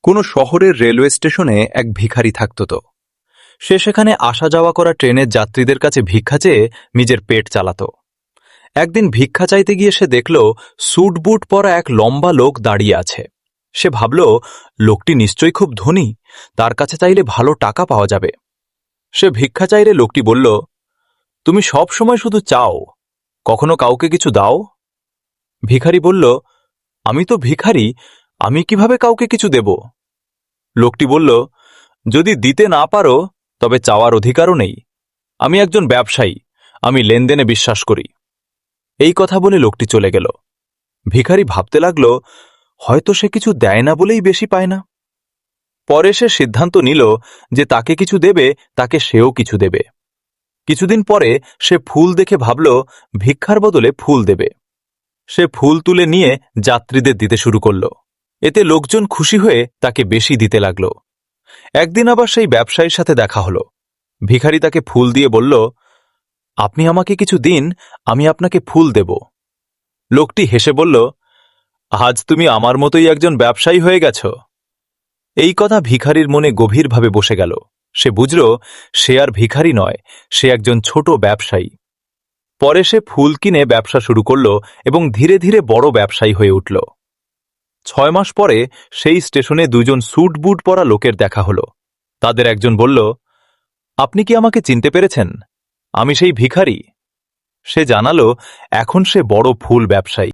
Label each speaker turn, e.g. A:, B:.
A: কোনো শহরের রেলওয়ে স্টেশনে এক ভিখারি থাকত। তো সে সেখানে আসা যাওয়া করা ট্রেনের যাত্রীদের কাছে ভিক্ষা চেয়ে নিজের পেট চালাত। একদিন ভিক্ষা চাইতে গিয়ে সে দেখল স্যুট বুট পরা এক লম্বা লোক দাঁড়িয়ে আছে। সে ভাবল, লোকটি নিশ্চয়ই খুব ধনী, তার কাছে চাইলে ভালো টাকা পাওয়া যাবে। সে ভিক্ষা চাইলে লোকটি বলল, তুমি সব সময় শুধু চাও, কখনো কাউকে কিছু দাও? ভিখারি বলল, আমি তো ভিখারি, আমি কিভাবে কাউকে কিছু দেব? লোকটি বলল, যদি দিতে না পারো তবে চাওয়ার অধিকারও নেই। আমি একজন ব্যবসায়ী, আমি লেনদেনে বিশ্বাস করি। এই কথা বলে লোকটি চলে গেল। ভিখারি ভাবতে লাগল, হয়তো সে কিছু দেয় না বলেই বেশি পায় না। পরে সে সিদ্ধান্ত নিল যে তাকে কিছু দেবে, তাকে সেও কিছু দেবে। কিছুদিন পরে সে ফুল দেখে ভাবল ভিক্ষার বদলে ফুল দেবে। সে ফুল তুলে নিয়ে যাত্রীদের দিতে শুরু করল। এতে লোকজন খুশি হয়ে তাকে বেশি দিতে লাগল। একদিন আবার সেই ব্যবসায়ীর সাথে দেখা হল। ভিখারি তাকে ফুল দিয়ে বলল, আপনি আমাকে কিছু দিন, আমি আপনাকে ফুল দেব। লোকটি হেসে বলল, আজ তুমি আমার মতোই একজন ব্যবসায়ী হয়ে গেছ। এই কথা ভিখারির মনে গভীরভাবে বসে গেল। সে বুঝল, সে আর ভিখারি নয়, সে একজন ছোট ব্যবসায়ী। পরে সে ফুল কিনে ব্যবসা শুরু করল এবং ধীরে ধীরে বড় ব্যবসায়ী হয়ে উঠল। 6 মাস পরে সেই স্টেশনে দুজন স্যুট বুট পরা লোকের দেখা হল। তাদের একজন বলল, আপনি কি আমাকে চিনতে পেরেছেন? আমি সেই ভিখারি। সে জানালো এখন সে বড় ফুল ব্যবসায়ী।